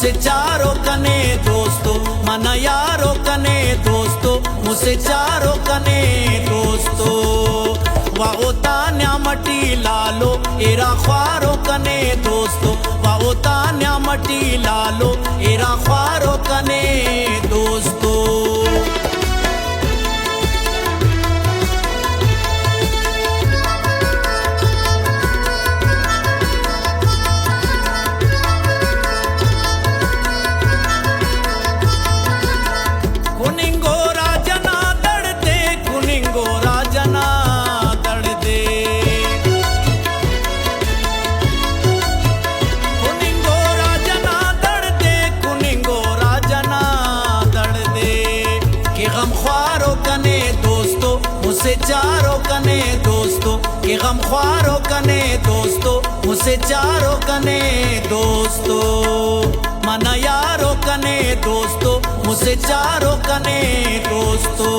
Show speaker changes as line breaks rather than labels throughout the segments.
मुझसे चारों कने दोस्तों, मन यारों कने दोस्तों, मुझसे चारों कने दोस्तों। वाओता न्यामटी लालो एरा ख्वारों कने दोस्तों, वाओता न्यामटी लालो एरा ख्वारों कने दोस्तों। मुझसे चारों कने दोस्तों, कि गम ख्वारों कने दोस्तों, मुझसे चारों कने दोस्तों। मन यारों कने दोस्तों, मुझसे चारों कने दोस्तों।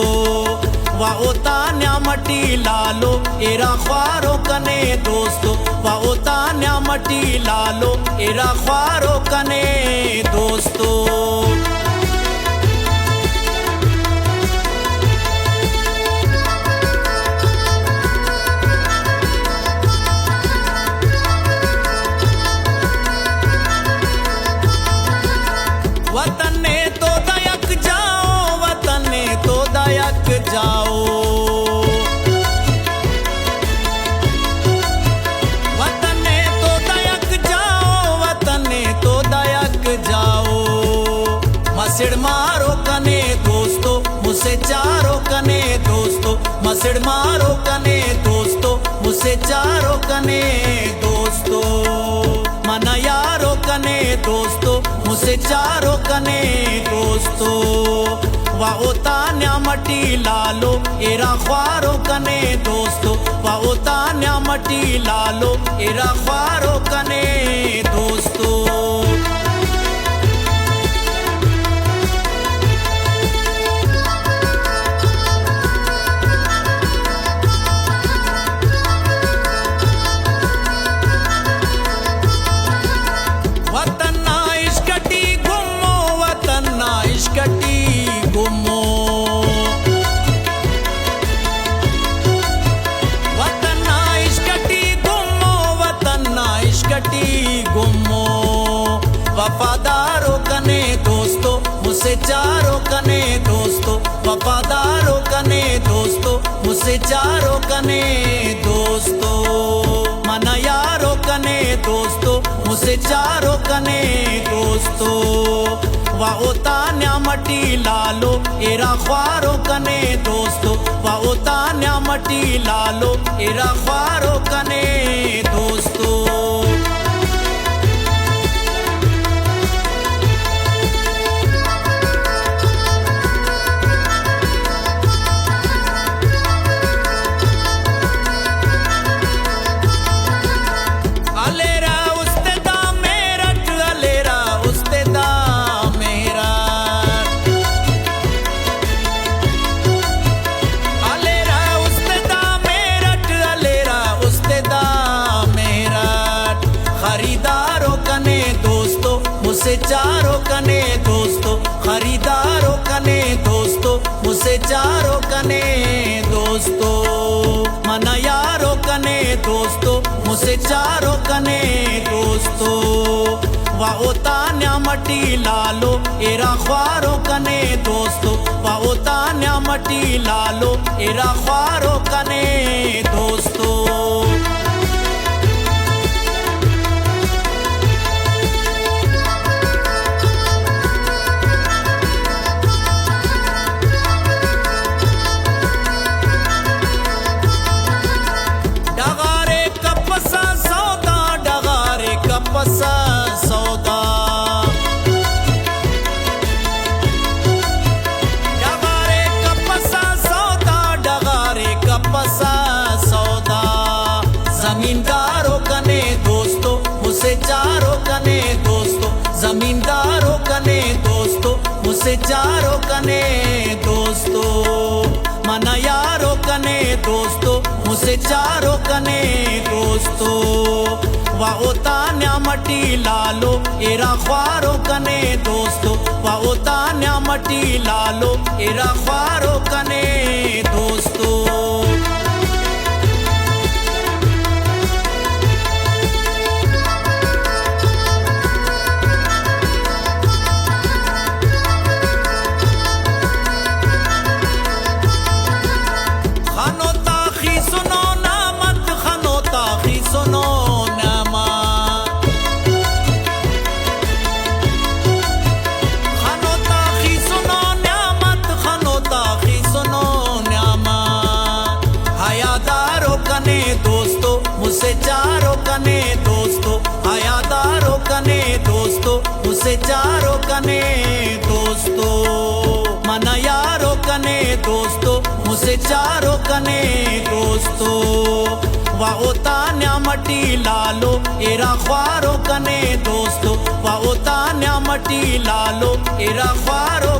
वाओता न्यामटी लालो एरा ख्वारों कने दोस्तों, वाओता न्यामटी लालो एरा ख्वारों कने दोस्तों। वतन ने तो दयक जाओ, वतन ने तो दयक जाओ, वतन ने तो दयक जाओ, वतन ने तो दयक जाओ। मसिड़ मारो कने दोस्तों, मुझसे चारों कने दोस्तों, मसिड़ मारो कने दोस्तों, मुझसे चारों कने दोस्तों। मन यारों कने दोस्तों, मुझसे चारों कने दोस्तों। वाओता न्यामटी लालो एरा ख्वारों कने दोस्तों, वाओता न्यामटी लालो एरा ख्वारों कने दोस्तों। वफादारों कने दोस्तों, मुझसे चारों कने दोस्तों, वफादारों कने दोस्तों, मुझसे चारों कने दोस्तों। मन यारों कने दोस्तों, मुझसे चारों कने दोस्तों। वाओता न्यामटी लालो एरा ख्वारों कने दोस्तों, वाओता न्यामटी लालो एरा ख्वारों कने दोस्तों। मुझसे चारों कने दोस्तों, खरीदारों कने दोस्तों, मुझसे चारों कने दोस्तों। मन यारों कने दोस्तों, मुझसे चारों कने दोस्तों। वाओता न्यामटी लालो एरा ख्वारों कने दोस्तों, वाओता न्यामटी लालो एरा ख्वारों कने दोस्तों। जमींदारों कने दोस्तों, मुझसे चारों कने दोस्तों, जमींदारों कने दोस्तों, मुझसे चारों कने दोस्तों। मन यारों कने दोस्तों, मुझसे चारों कने दोस्तों। वा ओतान्या मटी लालो एरा ख्वारो कने दोस्तो वा ओतान्या मटी लालो एरा ख्वारो कने दोस्तो मुझसे चारों कने दोस्तों हयादारों कने दोस्तों मुझसे चारों कने दोस्तों मन यारों कने दोस्तों मुझसे चारों कने दोस्तों वा ओतान्या मटी लालो एरा ख्वारो कने दोस्तों वा ओतान्या मटी लालो एरा ख्वारो